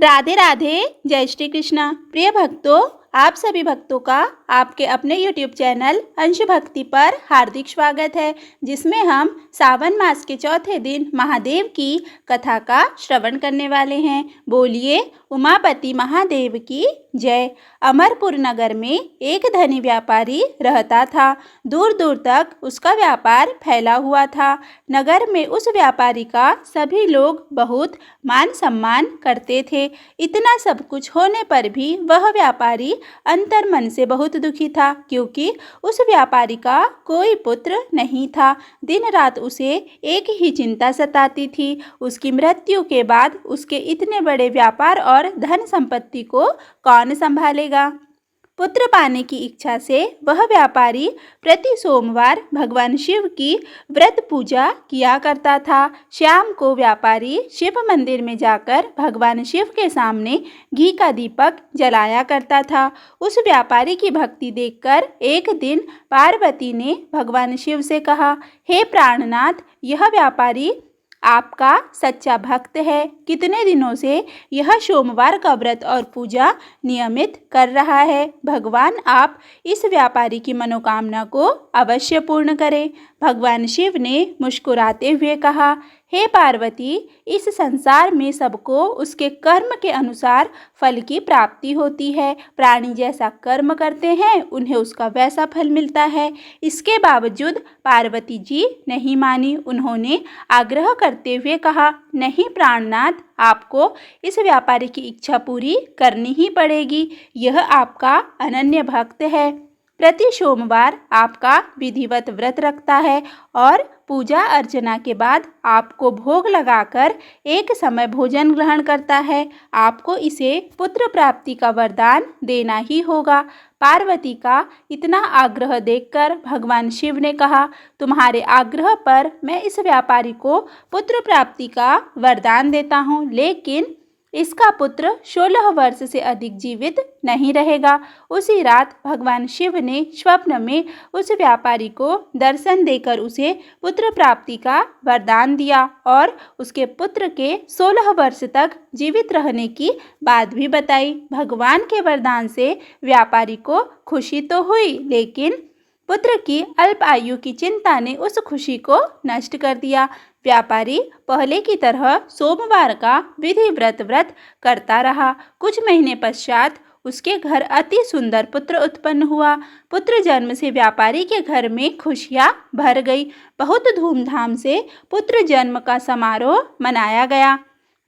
राधे राधे। जय श्री कृष्णा। प्रिय भक्तों, आप सभी भक्तों का आपके अपने YouTube चैनल अंश भक्ति पर हार्दिक स्वागत है, जिसमें हम सावन मास के चौथे दिन महादेव की कथा का श्रवण करने वाले हैं। बोलिए उमापति महादेव की जय। अमरपुर नगर में एक धनी व्यापारी रहता था। दूर दूर तक उसका व्यापार फैला हुआ था। नगर में उस व्यापारी का सभी लोग बहुत मान सम्मान करते थे। इतना सब कुछ होने पर भी वह व्यापारी अंतर मन से बहुत दुखी था, क्योंकि उस व्यापारी का कोई पुत्र नहीं था। दिन रात उसे एक ही चिंता सताती थी, उसकी मृत्यु के बाद उसके इतने बड़े व्यापार और धन संपत्ति को कौन संभालेगा। पुत्र पाने की इच्छा से वह व्यापारी प्रति सोमवार भगवान शिव की व्रत पूजा किया करता था। शाम को व्यापारी शिव मंदिर में जाकर भगवान शिव के सामने घी का दीपक जलाया करता था। उस व्यापारी की भक्ति देखकर एक दिन पार्वती ने भगवान शिव से कहा, हे प्राणनाथ, यह व्यापारी आपका सच्चा भक्त है। कितने दिनों से यह सोमवार का व्रत और पूजा नियमित कर रहा है। भगवान आप इस व्यापारी की मनोकामना को अवश्य पूर्ण करें। भगवान शिव ने मुस्कुराते हुए कहा, हे पार्वती, इस संसार में सबको उसके कर्म के अनुसार फल की प्राप्ति होती है। प्राणी जैसा कर्म करते हैं उन्हें उसका वैसा फल मिलता है। इसके बावजूद पार्वती जी नहीं मानी। उन्होंने आग्रह करते हुए कहा, नहीं प्राणनाथ, आपको इस व्यापारी की इच्छा पूरी करनी ही पड़ेगी। यह आपका अनन्य भक्त है, प्रति सोमवार आपका विधिवत व्रत रखता है और पूजा अर्चना के बाद आपको भोग लगाकर एक समय भोजन ग्रहण करता है। आपको इसे पुत्र प्राप्ति का वरदान देना ही होगा। पार्वती का इतना आग्रह देखकर भगवान शिव ने कहा, तुम्हारे आग्रह पर मैं इस व्यापारी को पुत्र प्राप्ति का वरदान देता हूँ, लेकिन इसका पुत्र 16 वर्ष से अधिक जीवित नहीं रहेगा। उसी रात भगवान शिव ने स्वप्न में उस व्यापारी को दर्शन देकर उसे पुत्र प्राप्ति का वरदान दिया और उसके पुत्र के 16 वर्ष तक जीवित रहने की बात भी बताई। भगवान के वरदान से व्यापारी को खुशी तो हुई, लेकिन पुत्र की अल्प आयु की चिंता ने उस खुशी को नष्ट कर दिया। व्यापारी पहले की तरह सोमवार का विधि व्रत करता रहा। कुछ महीने पश्चात उसके घर अति सुंदर पुत्र उत्पन्न हुआ। पुत्र जन्म से व्यापारी के घर में खुशियां भर गई। बहुत धूमधाम से पुत्र जन्म का समारोह मनाया गया।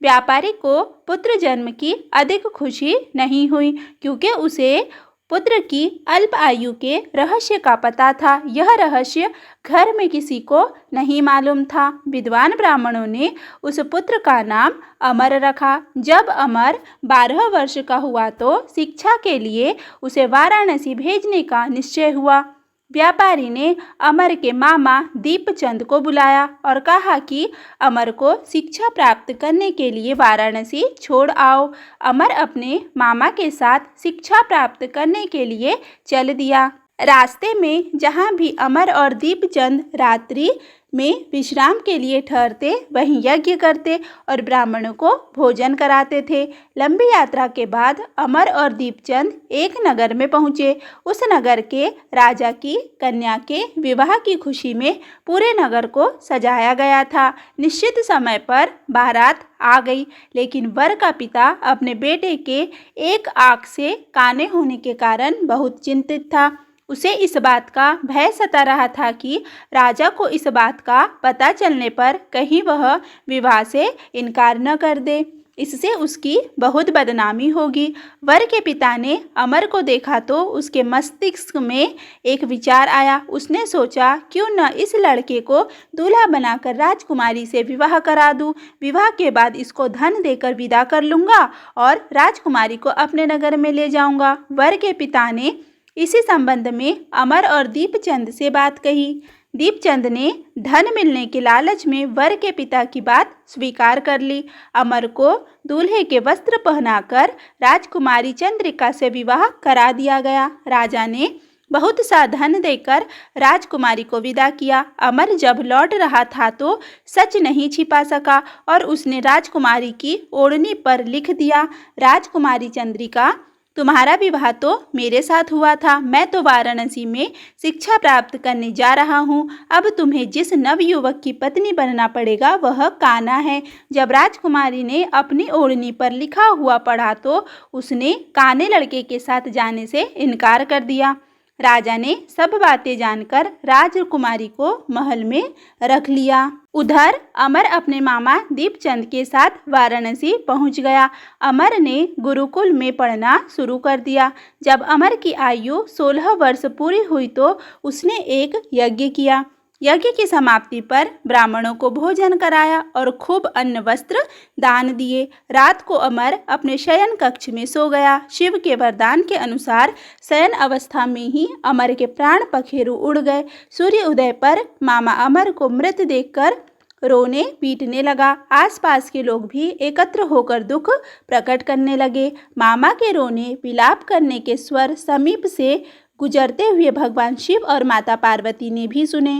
व्यापारी को पुत्र जन्म की अधिक खुशी नहीं हुई, क्योंकि उसे पुत्र की अल्प आयु के रहस्य का पता था। यह रहस्य घर में किसी को नहीं मालूम था। विद्वान ब्राह्मणों ने उस पुत्र का नाम अमर रखा। जब अमर 12 वर्ष का हुआ तो शिक्षा के लिए उसे वाराणसी भेजने का निश्चय हुआ। व्यापारी ने अमर के मामा दीपचंद को बुलाया और कहा कि अमर को शिक्षा प्राप्त करने के लिए वाराणसी छोड़ आओ। अमर अपने मामा के साथ शिक्षा प्राप्त करने के लिए चल दिया। रास्ते में जहाँ भी अमर और दीपचंद रात्रि में विश्राम के लिए ठहरते, वहीं यज्ञ करते और ब्राह्मणों को भोजन कराते थे। लंबी यात्रा के बाद अमर और दीपचंद एक नगर में पहुँचे। उस नगर के राजा की कन्या के विवाह की खुशी में पूरे नगर को सजाया गया था। निश्चित समय पर बारात आ गई, लेकिन वर का पिता अपने बेटे के एक आँख से काने होने के कारण बहुत चिंतित था। उसे इस बात का भय सता रहा था कि राजा को इस बात का पता चलने पर कहीं वह विवाह से इनकार न कर दे, इससे उसकी बहुत बदनामी होगी। वर के पिता ने अमर को देखा तो उसके मस्तिष्क में एक विचार आया। उसने सोचा, क्यों न इस लड़के को दूल्हा बनाकर राजकुमारी से विवाह करा दूं। विवाह के बाद इसको धन देकर विदा कर लूँगा और राजकुमारी को अपने नगर में ले जाऊँगा। वर के पिता ने इसी संबंध में अमर और दीपचंद से बात कही। दीपचंद ने धन मिलने के लालच में वर के पिता की बात स्वीकार कर ली। अमर को दूल्हे के वस्त्र पहनाकर राजकुमारी चंद्रिका से विवाह करा दिया गया। राजा ने बहुत सा धन देकर राजकुमारी को विदा किया। अमर जब लौट रहा था तो सच नहीं छिपा सका और उसने राजकुमारी की ओढ़नी पर लिख दिया, राजकुमारी चंद्रिका, तुम्हारा विवाह तो मेरे साथ हुआ था। मैं तो वाराणसी में शिक्षा प्राप्त करने जा रहा हूँ। अब तुम्हें जिस नवयुवक की पत्नी बनना पड़ेगा वह कान्हा है। जब राजकुमारी ने अपनी ओढ़नी पर लिखा हुआ पढ़ा तो उसने काने लड़के के साथ जाने से इनकार कर दिया। राजा ने सब बातें जानकर राजकुमारी को महल में रख लिया। उधर अमर अपने मामा दीपचंद के साथ वाराणसी पहुंच गया। अमर ने गुरुकुल में पढ़ना शुरू कर दिया। जब अमर की आयु 16 वर्ष पूरी हुई तो उसने एक यज्ञ किया। यज्ञ की समाप्ति पर ब्राह्मणों को भोजन कराया और खूब अन्न वस्त्र दान दिए। रात को अमर अपने शयन कक्ष में सो गया। शिव के वरदान के अनुसार शयन अवस्था में ही अमर के प्राण पखेरु उड़ गए। सूर्य उदय पर मामा अमर को मृत देखकर रोने पीटने लगा। आसपास के लोग भी एकत्र होकर दुख प्रकट करने लगे। मामा के रोने विलाप करने के स्वर समीप से गुजरते हुए भगवान शिव और माता पार्वती ने भी सुने।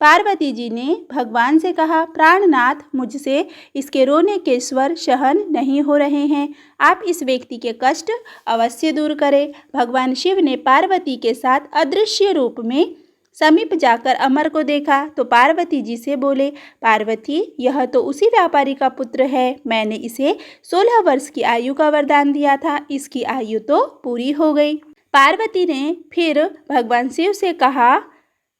पार्वती जी ने भगवान से कहा, प्राणनाथ, मुझसे इसके रोने के स्वर सहन नहीं हो रहे हैं। आप इस व्यक्ति के कष्ट अवश्य दूर करें। भगवान शिव ने पार्वती के साथ अदृश्य रूप में समीप जाकर अमर को देखा तो पार्वती जी से बोले, पार्वती, यह तो उसी व्यापारी का पुत्र है। मैंने इसे 16 वर्ष की आयु का वरदान दिया था। इसकी आयु तो पूरी हो गई। पार्वती ने फिर भगवान शिव से कहा,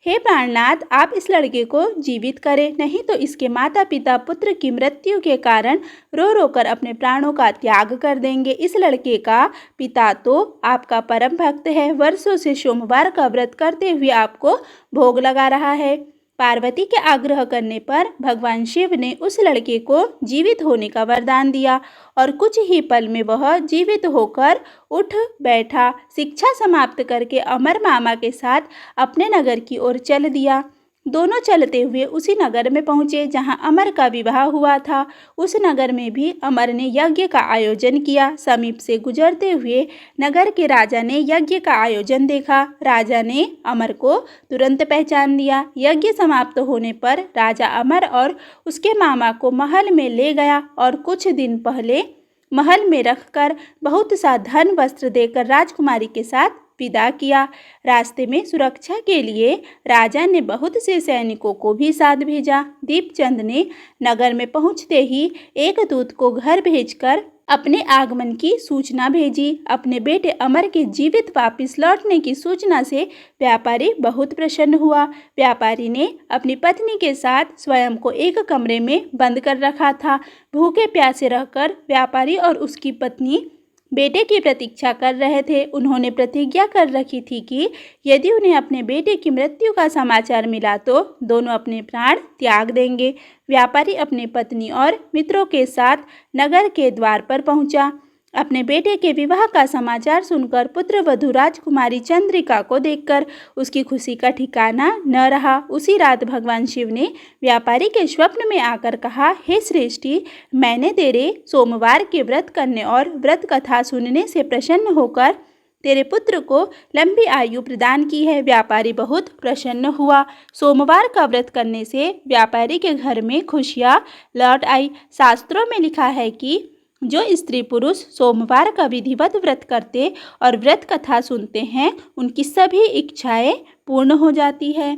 हे प्राणनाथ, आप इस लड़के को जीवित करें, नहीं तो इसके माता पिता पुत्र की मृत्यु के कारण रो रो कर अपने प्राणों का त्याग कर देंगे। इस लड़के का पिता तो आपका परम भक्त है, वर्षों से सोमवार का व्रत करते हुए आपको भोग लगा रहा है। पार्वती के आग्रह करने पर भगवान शिव ने उस लड़के को जीवित होने का वरदान दिया और कुछ ही पल में वह जीवित होकर उठ बैठा। शिक्षा समाप्त करके अमर मामा के साथ अपने नगर की ओर चल दिया। दोनों चलते हुए उसी नगर में पहुँचे जहां अमर का विवाह हुआ था। उस नगर में भी अमर ने यज्ञ का आयोजन किया। समीप से गुजरते हुए नगर के राजा ने यज्ञ का आयोजन देखा। राजा ने अमर को तुरंत पहचान लिया। यज्ञ समाप्त होने पर राजा अमर और उसके मामा को महल में ले गया और कुछ दिन पहले महल में रखकर बहुत सा धन वस्त्र देकर राजकुमारी के साथ विदा किया। रास्ते में सुरक्षा के लिए राजा ने बहुत से सैनिकों को भी साथ भेजा। दीपचंद ने नगर में पहुंचते ही एक दूत को घर भेजकर अपने आगमन की सूचना भेजी। अपने बेटे अमर के जीवित वापस लौटने की सूचना से व्यापारी बहुत प्रसन्न हुआ। व्यापारी ने अपनी पत्नी के साथ स्वयं को एक कमरे में बंद कर रखा था। भूखे प्यासे रहकर व्यापारी और उसकी पत्नी बेटे की प्रतीक्षा कर रहे थे। उन्होंने प्रतिज्ञा कर रखी थी कि यदि उन्हें अपने बेटे की मृत्यु का समाचार मिला तो दोनों अपने प्राण त्याग देंगे। व्यापारी अपनी पत्नी और मित्रों के साथ नगर के द्वार पर पहुंचा। अपने बेटे के विवाह का समाचार सुनकर पुत्र वधू राजकुमारी चंद्रिका को देखकर उसकी खुशी का ठिकाना न रहा। उसी रात भगवान शिव ने व्यापारी के स्वप्न में आकर कहा, हे श्रेष्ठी, मैंने तेरे सोमवार के व्रत करने और व्रत कथा सुनने से प्रसन्न होकर तेरे पुत्र को लंबी आयु प्रदान की है। व्यापारी बहुत प्रसन्न हुआ। सोमवार का व्रत करने से व्यापारी के घर में खुशियाँ लौट आई। शास्त्रों में लिखा है कि जो स्त्री पुरुष सोमवार का विधिवत व्रत करते और व्रत कथा सुनते हैं उनकी सभी इच्छाएं पूर्ण हो जाती है।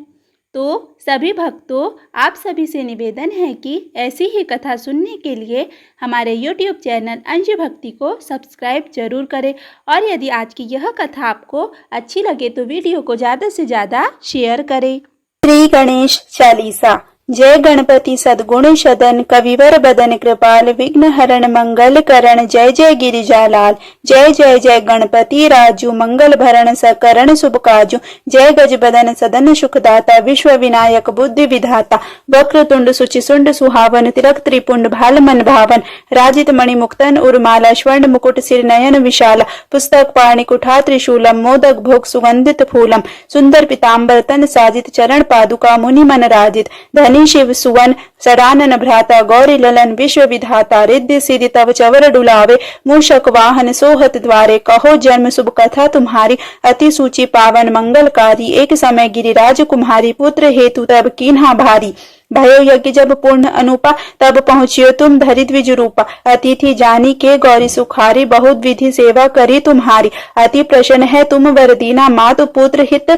तो सभी भक्तों, आप सभी से निवेदन है कि ऐसी ही कथा सुनने के लिए हमारे YouTube चैनल अंश भक्ति को सब्सक्राइब जरूर करें और यदि आज की यह कथा आपको अच्छी लगे तो वीडियो को ज़्यादा से ज़्यादा शेयर करें। श्री गणेश चालीसा। जय गणपति सद्गुण सदन कविवर बदन कृपाल विघ्न हरण मंगल करण जय जय गिरिजालाल। जय जय जय गणपति राजू मंगल भरण सकरण शुभ काजू। जय गज बदन सदन सुखदाता विश्व विनायक बुद्धि विधाता। वक्रतुंड सुचिसुंड सुहावन तिलक त्रिपुंड भाल मन भावन। राजित मणि मुक्तन उर्माला स्वर्ण मुकुट सिर नयन विशाला। पुस्तक पाणि कुठा त्रिशूलम मोदक भोग सुगंधित फूलम। सुंदर पीताम्बर तन साजित चरण पादुका मुनि मन राजित। धनी धनी शिव सुवन सदानन भ्राता गौरी ललन विश्व विधाता रिद्धि सिद्धि तब चवर डुलावे मूषक वाहन सोहत द्वारे कहो जन्म शुभ कथा तुम्हारी अति सूची पावन मंगलकारी एक समय गिरिराज कुम्हारी पुत्र हेतु तब कीन्हा भारी भयो यज्ञ जब पूर्ण अनुपा तब पहुँचियो तुम धरि द्विज रूपा अतिथि जानी के गौरी सुखारी बहुत विधि सेवा करी तुम्हारी अति प्रसन्न है तुम वरदीना मातु पुत्र हित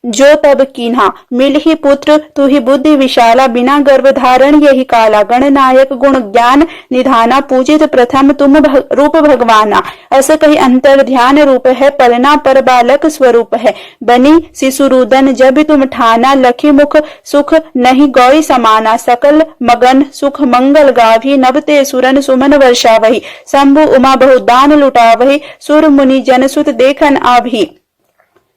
जो तब कीन्हा मिल ही पुत्र तू ही बुद्धि विशाला बिना गर्भ धारण यही काला गणनायक गुण ज्ञान निधाना पूजित प्रथम तुम रूप भगवाना अस कही अंतर ध्यान रूप है पलना पर बालक स्वरूप है बनी शिशुरुदन जब तुम ठाना लखी मुख सुख नहीं गौरी समाना सकल मगन सुख मंगल गावी नभते सुरन सुमन वर्षा वही शंभु उमा बहुदान लुटा वही सुर मुनि जनसुत देखन आभी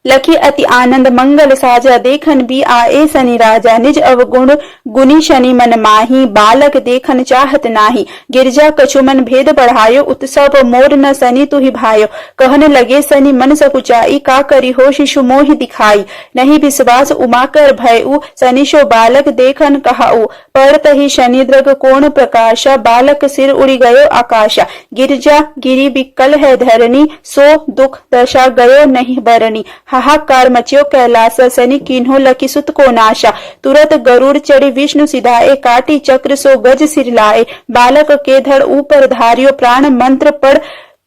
लखी अति आनंद मंगल साजा देखन भी आए शनि राजा निज अवगुण गुनी शनि मन माही बालक देखन चाहत नाही गिरजा कछुमन भेद बढ़ायो उत्सव मोर न शनि तु ही भायो कहन लगे शनि मन सकुचाई का करी हो शिशु मोहि दिखाई नहीं विश्वास उमा कर भयउ शनिशो बालक देखन कहाऊ पर तही शनि द्रग कोण प्रकाशा बालक सिर उड़ी गयो आकाशा गिरजा गिरी बिकल है धरनी सो दुख दशा गयो नहीं बरनी हाहाकार मचियो कैलास शनि किन्हो लकी सुत को नाशा तुरत गरुड़ चढ़ी विष्णु सिधाए काटी चक्र सो गज सिर लाए बालक के धड़ ऊपर धारियो प्राण मंत्र पढ़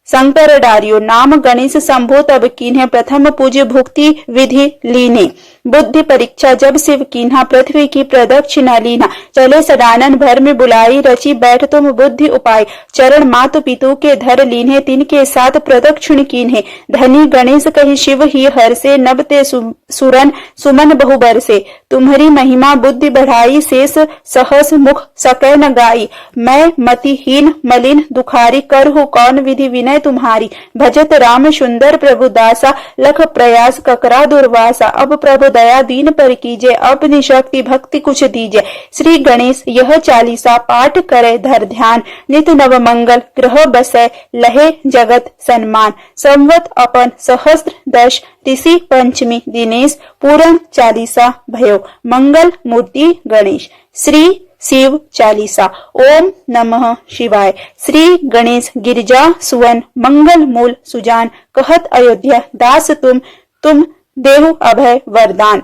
शंकर डारियो नाम गणेश शंभो तब कीन्हे प्रथम पूज्य भुक्ति विधि लीने बुद्धि परीक्षा जब शिव कीन्हा पृथ्वी की प्रदक्षिणा लीना चले सदानन भर में बुलाई रची बैठ तुम बुद्धि उपाय चरण मातु पितु के धर लीन्हे तिनके साथ प्रदक्षिण कीन्हे धनी गणेश कही शिव ही हर से नबते सुरन सुमन बहु बरसे तुम्हारी महिमा बुद्धि बढ़ाई शेष सहस मुख सकै न गाई मैं मतिहीन मलिन दुखारी करहु कौन विधि विनय तुम्हारी भजत राम सुंदर प्रभु दासा लख प्रयास ककरा दुर्वासा अब प्रभु दया दीन पर कीजिए अपनी शक्ति भक्ति कुछ दीजिए श्री गणेश यह चालीसा पाठ करे धर ध्यान नित नव मंगल ग्रह बसै लहे जगत सन्मान संवत अपन सहस्त्र दश तिसि पंचमी दिनेश पूर्ण चालीसा भयो मंगल मूर्ति गणेश श्री शिव चालीसा ओम नमः शिवाय श्री गणेश गिरिजा सुवन मंगल मूल सुजान कहत अयोध्या दास तुम देहु अभय वरदान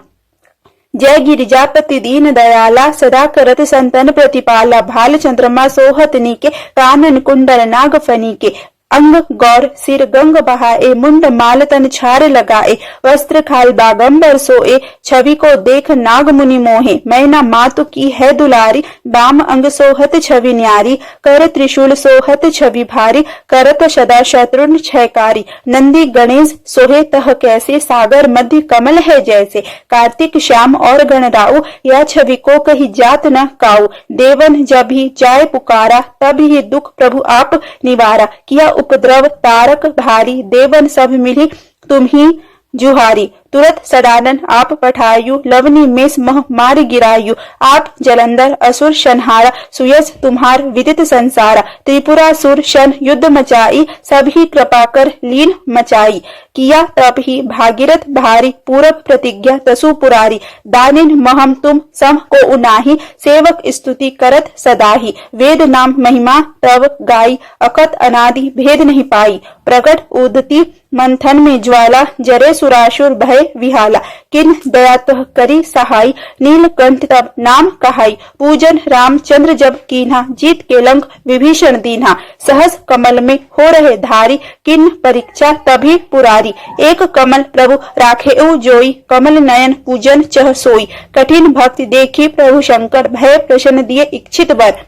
जय गिरिजापति दीन दयाला सदा करत संतन प्रतिपाला भाल चंद्रमा सोहत नीके कानन कुंडल नाग फनी के अंग गौर सिर गंग बहाए मुंड माल तन छार लगाए वस्त्र खाल बागंबर सोए छवि को देख नाग मुनि मोहे मैना मातु की है दुलारी बाम अंग सोहत छवि न्यारी कर त्रिशूल सोहत छवि भारी करत सदा शत्रुन छयकारी नंदी गणेश सोहे तह कैसे सागर मध्य कमल है जैसे कार्तिक श्याम और गणराऊ या छवि को कही जात न काऊ देवन जब ही जाय पुकारा तब ही दुख प्रभु आप निवारा किया उपद्रव तारक भारी देवन सब मिली तुम ही जुहारी तुरत सदानन आप पठायु लवनी मेष मह मार गिरायु आप जलंधर असुर शनहारा सुयस तुम्हार विदित संसारा त्रिपुरासुर शन युद्ध मचाई सभी कृपा कर लीन मचाई किया तब ही भागीरथ भारी पूरब प्रतिज्ञा तसु पुरारी दानिन महम तुम सम को उनाही सेवक स्तुति करत सदाही वेद नाम महिमा तव गाई अकत अनादि भेद नहीं पाई प्रकट उदती मंथन में ज्वाला जरे सुरासुर भय विहाला किन दया तह करी सहाय नीलकंठ तब नाम कहाई पूजन रामचंद्र जब कीन्हा जीत के लंक विभीषण दीन्हा सहस कमल में हो रहे धारी किन परीक्षा तभी पुरारी एक कमल प्रभु राखे जोई कमल नयन पूजन चह सोई कठिन भक्ति देखी प्रभु शंकर भय प्रसन्न दिए इच्छित वर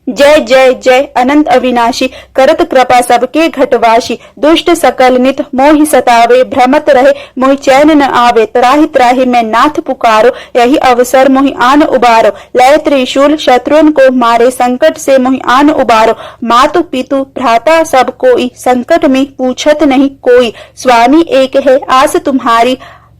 जय जय जय अनंत अविनाशी करत कृपा सबके घटवाशी दुष्ट सकल नित मोहि सतावे भ्रमत रहे मोहि चैन न आवे त्राहि त्राहि मैं नाथ पुकारो यही अवसर मोहि आन उबारो लय त्रिशूल शत्रुन को मारे संकट से मोहि आन उबारो मातु पितु भ्राता सब कोई संकट में पूछत नहीं कोई स्वामी एक है आस तुम्हारी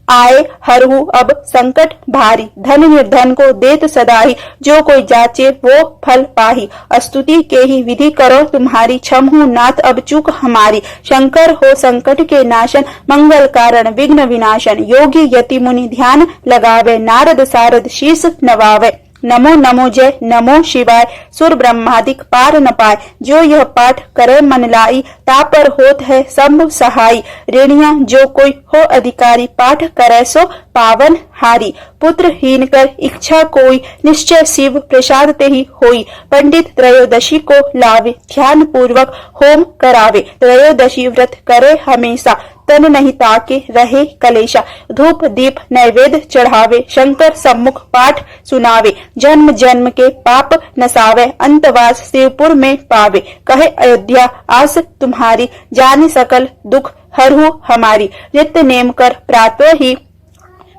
आए हरहु अब संकट भारी धन निर्धन को देत सदाही जो कोई जाचे वो फल पाही स्तुति के ही विधि करो तुम्हारी क्षमहु नाथ अब चूक हमारी शंकर हो संकट के नाशन मंगल कारण विघ्न विनाशन योगी यति मुनि ध्यान लगावे नारद सारद शीस नवावे नमो नमो जय नमो शिवाय सुर ब्रह्मादिक पार न पाए। जो यह पाठ करे मन लाई तापर होत है सब सहाय। ऋणिया जो कोई हो अधिकारी पाठ करे सो पावन हारी। पुत्र हीन कर इच्छा कोई निश्चय शिव प्रसाद ते ही होई। पंडित त्रयोदशी को लावे ध्यान पूर्वक होम करावे। त्रयोदशी व्रत करे हमेशा तन नहीं ताके रहे कलेशा। धूप दीप नैवेद्य चढ़ावे शंकर सम्मुख पाठ सुनावे। जन्म जन्म के पाप नसावे अंतवास शिवपुर में पावे। कहे अयोध्या आस तुम्हारी जाने सकल दुख हरहु हमारी। नित्य नेम कर प्रातः ही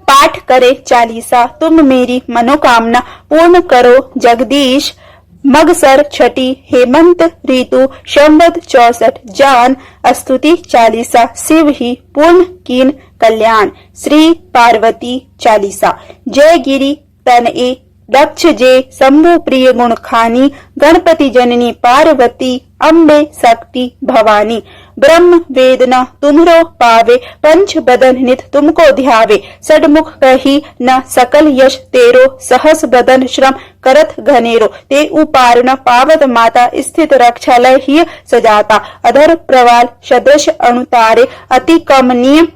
पाठ करे चालीसा। तुम मेरी मनोकामना पूर्ण करो जगदीश। मगसर छठी हेमंत ऋतु संवत 64 जान स्तुति चालीसा। शिव ही पूर्ण कीन कल्याण। श्री पार्वती चालीसा। जय गिरि तनए दक्ष जे शंभु प्रिय गुण खानी। गणपति जननी पार्वती अम्बे शक्ति भवानी। ब्रह्म वेदना तुमरो पावे पंच बदन नित तुमको ध्यावे। सडमुख कही न सकल यश तेरो सहस बदन श्रम करत घनेरो। ते उपार न पावत माता स्थित रक्षालय ही सजाता। अधर प्रवाल सदृश अणुतारे अति कमनीय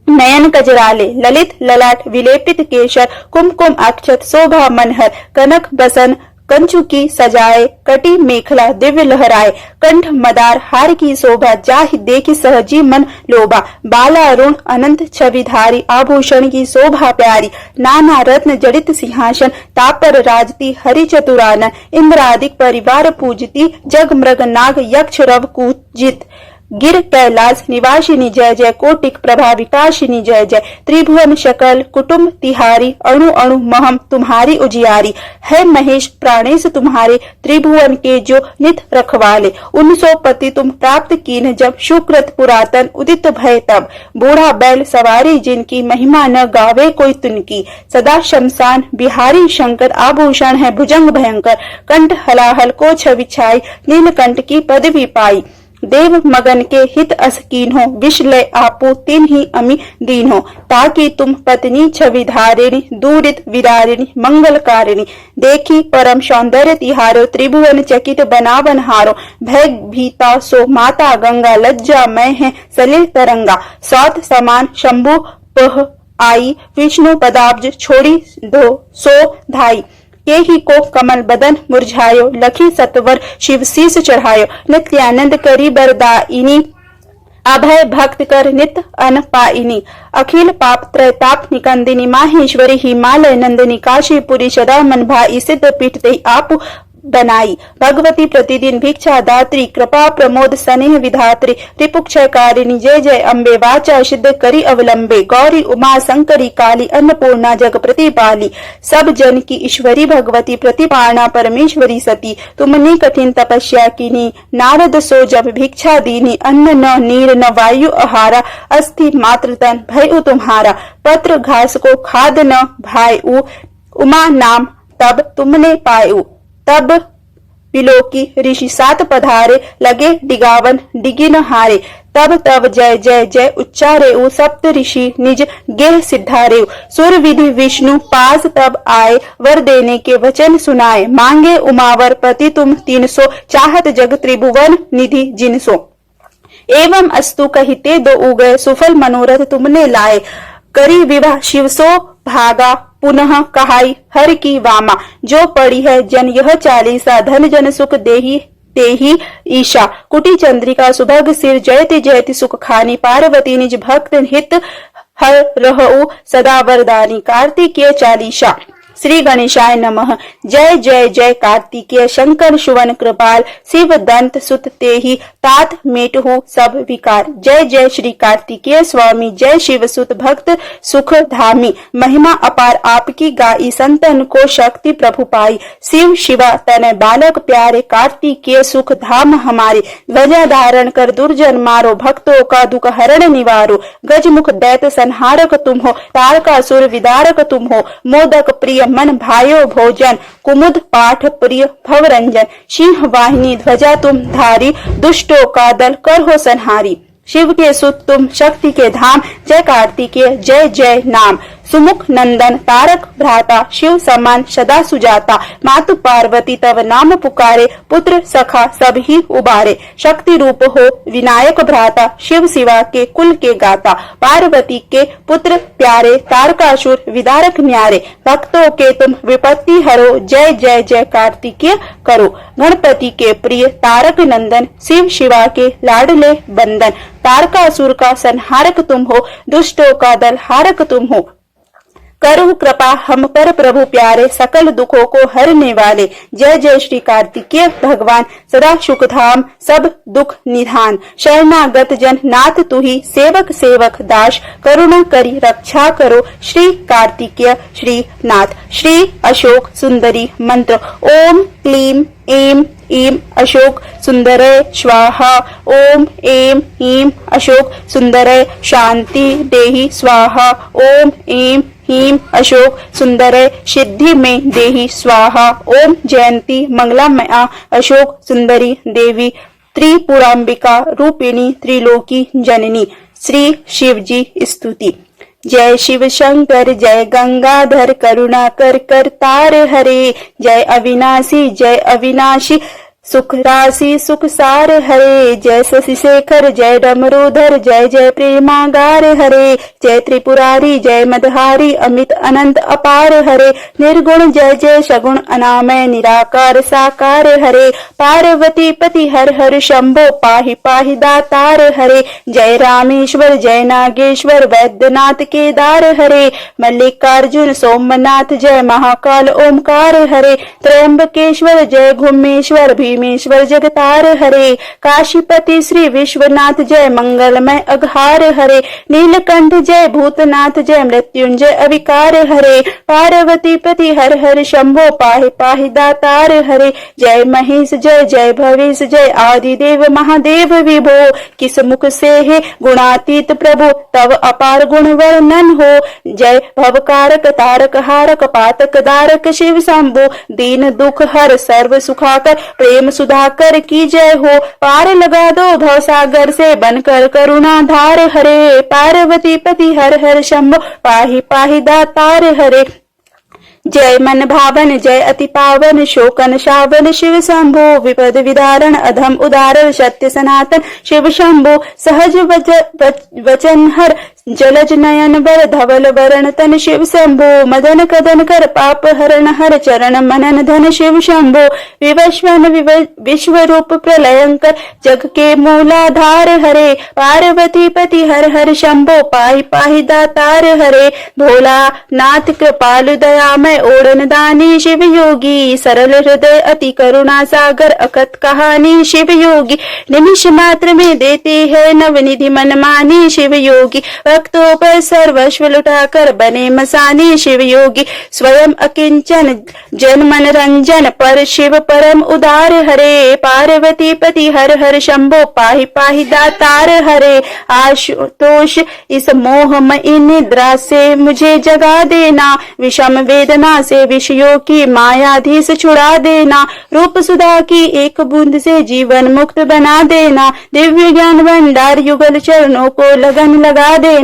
नयन कजराले। ललित ललाट विलेपित केशर कुमकुम अक्षत शोभा मनहर। कनक बसन कंचुकी सजाए कटी मेखला दिव्य लहराए। कंठ मदार हार की शोभा जाहि देखी सहजी मन लोभा। बाला अरुण अनंत छविधारी आभूषण की शोभा प्यारी। नाना रत्न जड़ित सिंहासन तापर राजती हरि चतुरानन। इंद्रादिक परिवार पूजती जग मृग नाग यक्ष रव कूजित। गिर कैलाश निवासिनी जय जय कोटिक प्रभा विकासिनी जय जय। त्रिभुवन शकल कुटुंब तिहारी अणु अणु महम तुम्हारी उजियारी। है महेश प्राणेश तुम्हारे त्रिभुवन के जो नित रखवाले। 1900 पति तुम प्राप्त कीन जब शुक्रत पुरातन उदित भय तब। बूढ़ा बैल सवारी जिनकी महिमा न गावे कोई तुनकी। सदा शमशान बिहारी शंकर आभूषण है भुजंग भयंकर। कंठ हलाहल को छवि छाई नीलकंठ की पदवी पाई। देव मगन के हित असकीन हो विषलय आपो तिन ही अमी दीन हो। ताकि तुम पत्नी छवि धारिणी दूरित विदारिणी मंगलकारिणी। देखी परम सौंदर्य तिहारो त्रिभुवन चकित बनावन हारो। भय भीता सो माता गंगा लज्जा मैं है सलिल तरंगा। सात समान शंभु पह आई विष्णु पदाब्ज छोड़ी दो सो धाई। के ही को कमल बदन मुरझायो लखी सतवर शिव शीस चढ़ायो। नित्यानंद करी बरदाइनी अभय भक्त कर नित अन पाइनी। अखिल पाप त्रैताप निकंदिनी माहेश्वरी हिमालय नंदिनी। काशीपुरी सदा मन भाई सिद्ध पीठ ते आप बनाई। भगवती प्रतिदिन भिक्षा दात्री कृपा प्रमोद स्नेह विधात्री। रिपुक्षयकारिणी जय जय अम्बे वाचा सिद्ध करी अवलंबे। गौरी उमा शंकरी काली अन्नपूर्णा जग प्रतिपाली। सब जन की ईश्वरी भगवती प्रतिपाणा परमेश्वरी सती। तुमने कठिन तपस्या कीनी नारद सो जब भिक्षा दीनी। अन्न न नीर न वायु आहारा अस्थि मात्र तन भय तुम्हारा। पत्र घास को खाद न भायु उमा नाम तब तुमने पायु। तब बिलोकी ऋषि सात पधारे लगे डिगावन डिगी न हारे। तब तब जय जय जय उच्चारे सप्त ऋषि निज गेह सिद्धारे। सुर विधि विष्णु पास तब आए वर देने के वचन सुनाए। मांगे उमावर पति तुम 300 चाहत जग त्रिभुवन निधि जिनसो। एवं अस्तु कहिते दो उगए सुफल मनोरथ तुमने लाए। करी विवाह शिव सो भागा पुनः कहाई हर की वामा। जो पड़ी है जन यह चालीसा धन जन सुख देही तेही ईशा। कुटी चंद्रिका सुभग सिर जयति जयति सुख खानी। पार्वती निज भक्त हित हर रहु सदा वरदानी। कार्तिकेय चालीसा। श्री गणेशाय नमः। जय जय जय कार्तिकेय शंकर सुवन कृपाल। शिव दंत सुत तेहि तात मेटहु सब विकार। जय जय श्री कार्तिकेय स्वामी। जय शिव सुत भक्त सुख धामी। महिमा अपार आपकी गाई संतन को शक्ति प्रभु पाई। शिव शिवा तन बालक प्यारे कार्तिकेय सुख धाम हमारे। ध्वजा धारण कर दुर्जन मारो भक्तों का दुख हरण निवारो। गजमुख दैत संहारक तुम हो तारकासुर विदारक तुम हो। मोदक प्रिय मन भायो भोजन कुमुद पाठ प्रिय भवरंजन। सिंह वाहिनी ध्वजा तुम धारी दुष्टों का दल कर हो संहारी। शिव के सुत तुम शक्ति के धाम। जय कार्तिकेय जय जय नाम। सुमुख नंदन तारक भ्राता शिव समान सदा सुजाता मातु पार्वती तव नाम पुकारे पुत्र सखा सब ही उबारे शक्ति रूप हो विनायक भ्राता शिव शिवा के कुल के गाता पार्वती के पुत्र प्यारे तारकासुर विदारक न्यारे भक्तों के तुम विपत्ति हरो जय जय जय कार्तिकेय करो गणपति के प्रिय तारक नंदन शिव शिवा के लाडले बंदन तारकासुर का संहारक तुम हो दुष्टों का दल हारक तुम हो करो कृपा हम पर प्रभु प्यारे सकल दुखों को हरने वाले जय जय श्री कार्तिकेय भगवान सदा सुख धाम सब दुख निधान शरणागत जन नाथ तू ही सेवक सेवक दास करुणा करी रक्षा करो श्री कार्तिकेय श्री नाथ श्री अशोक सुंदरी मंत्र ओम क्लीम ऐं ईं अशोक सुंदरय स्वाहा ओम ऐं ईं अशोक सुंदरय शांति देहि स्वाहा ओम ऐं ह्रीं अशोक सुंदरय सिद्धि में देहि स्वाहा ओम जयंती मंगलामया अशोक सुंदरी देवी त्रिपुरांबिका रूपिणी त्रिलोकी जननी श्री शिवजी स्तुति जय शिव शंकर जय गंगाधर करुणा कर करतार हरे जय अविनाशी सुख राशि सुख सार हरे जय शशि शेखर जय डमरूधर जय जय प्रेमागार हरे जय त्रिपुरारी जय मदहारी अमित अनंत अपार हरे निर्गुण जय जय सगुण अनामय निराकार साकार हरे पार्वती पति हर हर शंभो पाहि पाहि दातार हरे जय रामेश्वर जय नागेश्वर वैद्यनाथ केदार हरे मल्लिकार्जुन सोमनाथ जय महाकाल ओमकार हरे त्रयंबकेश्वर जय घुमेश्वर भीमेश्वर जगतार हरे काशीपति श्री विश्वनाथ जय मंगलमय अघार हरे नीलकंठ जय भूतनाथ जय मृत्युंजय अविकार हरे पार्वती पति हर हर शंभो पाहि पाहि दातार हरे जय महेश जय जय भवेश जय आदिदेव महादेव विभो किस मुख से है गुणातीत प्रभु तव अपार गुण वर्णन हो जय भवकारक तारक हारक पातक दारक शिव शंभो दीन दुख हर सर्व सुखाकर प्रेम सुधाकर की जय हो पार लगा दो भवसागर से बनकर करुणा धार हरे पार्वती पति हर हर शंभो पाहि पाहि दातार हरे जय मन भावन जय अति पावन शोकन शावन शिव शंभो विपद विदारण अधम उदारण सत्य सनातन शिव शंभो सहज वचन हर जलज नयन बर धवल वरण तन शिव शंभो मदन कदन कर पाप हरण हर चरण मनन धन शिव शंभो विवस्वन विश्व रूप प्रलयंकर जग के मूलाधार हरे पार्वती पति हर हर शंभो पाहि पाहि दातार हरे भोला नाथ कृपालु दयामय ओढ़न दानी शिव योगी सरल हृदय अति करुणा सागर अकथ कहानी शिव योगी निमिष मात्र में देते हैं नवनिधि मन मानी शिव योगी भक्तों पर सर्वस्व लुटाकर बने मसानी शिव योगी स्वयं अकिंचन जन मन रंजन पर शिव परम उदार हरे पार्वती पति हर हर शंभो पाहि पाहि दातार हरे आशुतोष इस मोहमयी निद्रा से मुझे जगा देना विषम वेदना से विषयों की मायाधीश छुड़ा देना रूप सुधा की एक बूंद से जीवन मुक्त बना देना दिव्य ज्ञान भंडार युगल चरणों को लगन लगा देना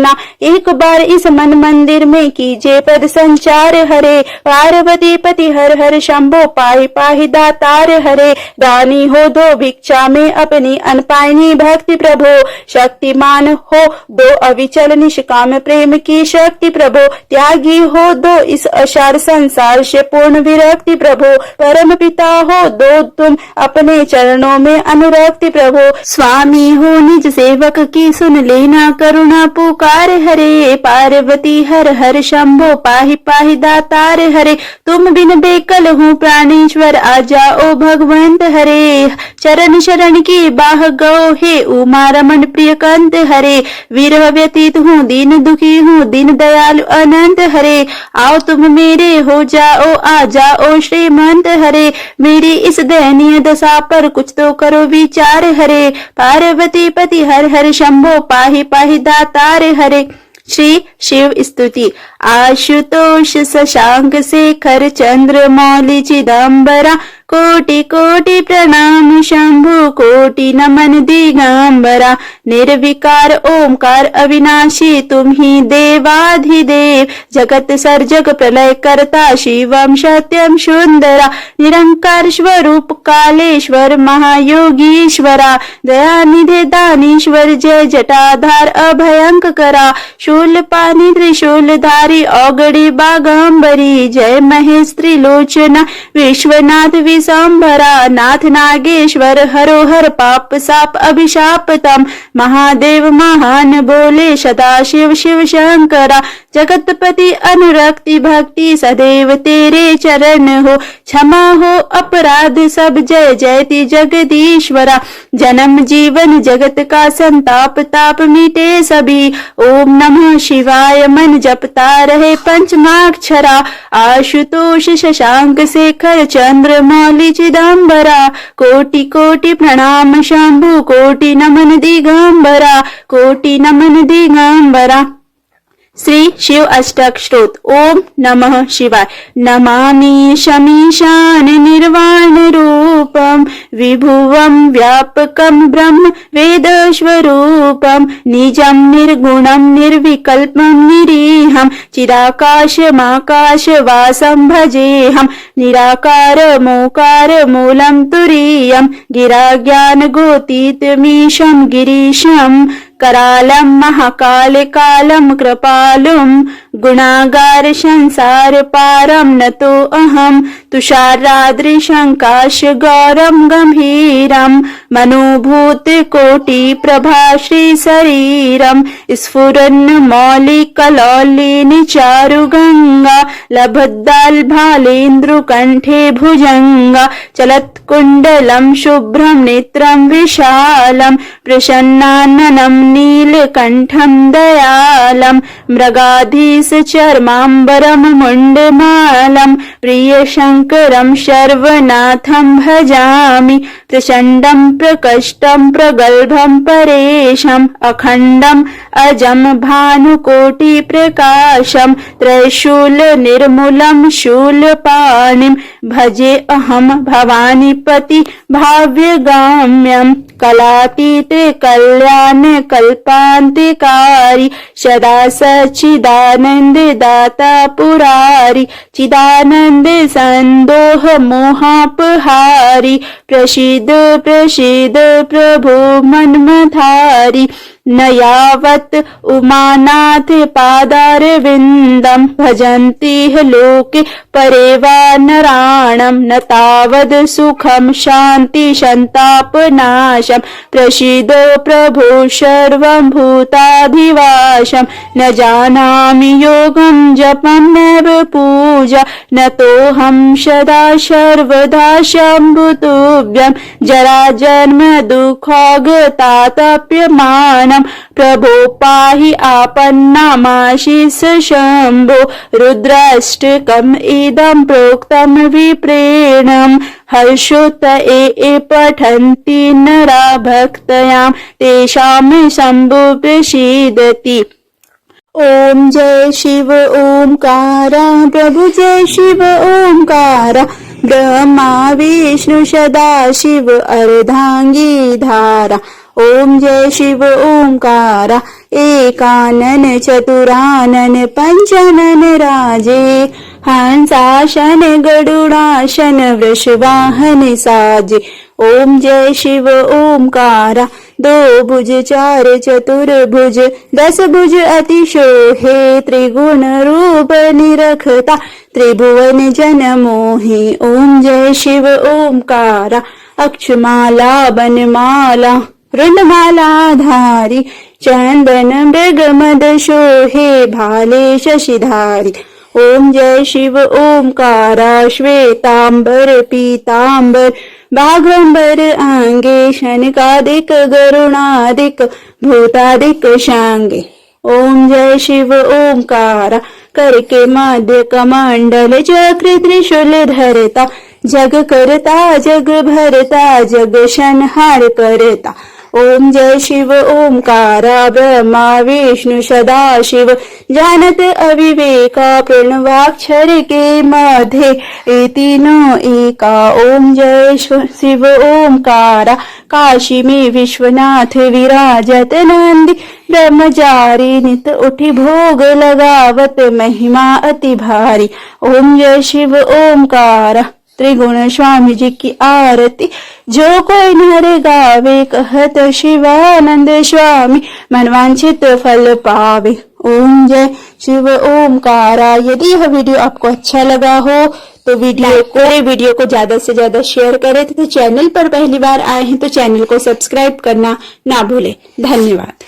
एक बार इस मन मंदिर में कीजिए पद संचार हरे पार्वती पति हर हर शंभो पाहि पाहि दातार हरे दानी हो दो भिक्षा में अपनी अनपायनी भक्ति प्रभु शक्तिमान हो दो अविचल निष्काम प्रेम की शक्ति प्रभु त्यागी हो दो इस असार संसार से पूर्ण विरक्ति प्रभु परम पिता हो दो तुम अपने चरणों में अनुरक्ति प्रभु स्वामी हो निज सेवक की सुन लेना करुणा पुकार हरे पार्वती हर हर शंभो पाहि पाहि दातार हरे तुम बिन बेकल हूँ प्राणेश्वर आ जाओ भगवंत हरे चरण शरण की बाह गो हे उमा रमन प्रिय कंत हरे विरह व्यतीत हूँ दीन दुखी हूँ दीन दयालु अनंत हरे आओ तुम मेरे हो जाओ आ जाओ श्रीमंत हरे मेरी इस दयनीय दशा पर कुछ तो करो विचार हरे पार्वती पति हर हर शंभो पाहि पाहि दातार हरे श्री शिव स्तुति। आशुतोष शशांक शेखर चंद्रमौली चिदंबरा कोटि कोटि प्रणाम शंभु कोटि नमन दिगंबरा। निर्विकार ओंकार अविनाशी तुम ही देवाधिदेव जगत सर्जक प्रलय करता शिवम सत्यम सुंदरा। निरंकार स्वरूप कालेश्वर महायोगीश्वरा दयानिधे दानीश्वर जय जटाधार अभयंकरा। शूलपाणि त्रिशूलधारी औगड़ी बागंबरी जय महेश त्रिलोचना विश्वनाथ विशंभरा। नाथ नागेश्वर हरोहर पाप साप अभिशापतम महादेव महान बोले सदाशिव शिव शंकरा। जगतपति अनुरक्ति भक्ति सदैव तेरे चरण हो क्षमा हो अपराध सब जय जयति जगदीश्वरा। जन्म जीवन जगत का संताप ताप मिटे सभी ओम नमः शिवाय मन जपता रहे पंचमाक्षरा। आशुतोष शशांक शेखर चंद्रमौली चिदंबरा कोटि कोटि प्रणाम शंभु कोटि नमन दिगंबरा कोटि नमन दिगंबरा। श्री शिव अष्टक स्तोत्र। ओम नमः शिवाय। नमामि शमीशान निर्वाण रूपम विभुवम व्यापकम ब्रह्म वेद स्वरूपम निजम निर्गुणम निर्विकल्पम निरीहम चिदाकाशमाकाश वासम भजेहम। निराकार मोकार मूलम तुरीयम गिरा ज्ञान गोतीतमीशम गिरीशम करालम महाकाल कालम कृपालुम गुणागार संसार पारम नतो अहम तुषाराद्रिशंकाश गौरम गंभीरम मनोभूत कोटि प्रभा श्री शरीरम स्फुरन्न मौलि कलौलिनी चारु गंगा लभद्दाल भालेन्द्रु कंठे भुजंगा चलत कुंडलम शुभ्रम नेत्रम विशालम प्रसन्नाननम नीलकंठम दयालम मृगाधीश चर्मांबरम मुंडमालम प्रिय शंकरम सर्वनाथम भजामि। प्रचंडम प्रकष्टम प्रगल्भम परेशम अखंडम अजम भानुकोटि प्रकाशम त्रैशूल निर्मूलम शूलपाणिम भजे अहम भवानीपति भाव्यगाम्यम कलातीत कल्याण कल्पांतिकारी सदा सच्चिदानंद दाता पुरारी चिदानंद संदोह मोहापहारी प्रसिद्ध प्रसिद्ध प्रभु मन्मथारी। न यावत् उमानाथ पादारविन्दं भजन्ति लोके परे वा नराणं न तावद् सुखं शान्ति संतापनाशं प्रसीदो प्रभु सर्वं भूताधिवासं। न जानामि योगं जपं नैव पूजा न तोऽहं सदा सर्वदा शम्भुतुभ्यं जरा जन्म दुःखोगतातप्यमानम् प्रभो पाहि आपन्नामाशिष शंभो। रुद्राष्टकम् इदं प्रोक्तं विप्रेणं हर्षोत ए पठन्ति नरा भक्तयां तेषां शंभो प्रसीदति। ओम जय शिव ओंकारा प्रभु जय शिव ओंकारा ब्रह्मा विष्णु सदा शिव अर्धांगी धारा। ओम जय शिव ओंकारा एकानन चतुरानन पंचानन राजे हंसासन गरुड़ासन वृषवाहन साजे। ओम जय शिव ओंकारा दो भुज चार चतुर्भुज 10 भुज अति शोहे त्रिगुण रूप निरखता त्रिभुवन जन मोहि। ओम जय शिव ओंकारा अक्षमाला बनमाला रुंडमालाधारी चंदन मृग मद शोहे भाले शशिधारी। ओम जय शिव ओंकारा श्वेतांबर पीतांबर बाघंबर आंगे शनकादिक गरुणादिक भूतादिक शांगे। ओम जय शिव ओंकारा करके मध्य कमंडल चक्र त्रिशूल धरता जग करता जग भरता जग संहार करता। ओम जय शिव ओमकारा ब्रह्मा विष्णु सदाशिव जानत अविवेका प्रणवाक्षर के मध्य ये तीनों एका। ओम जय शिव ओमकारा काशी में विश्वनाथ विराजत नंदी ब्रह्मचारी नित उठी भोग लगावत महिमा अति भारी। ओम जय शिव ओमकारा त्रिगुण स्वामी जी की आरती जो कोई नर गावे कहत शिवानंद स्वामी मनवांछित फल पावे। ओम जय शिव ओमकारा। यदि यह वीडियो आपको अच्छा लगा हो तो वीडियो को ज्यादा से ज्यादा शेयर करें तो चैनल पर पहली बार आए हैं तो चैनल को सब्सक्राइब करना ना भूलें। धन्यवाद।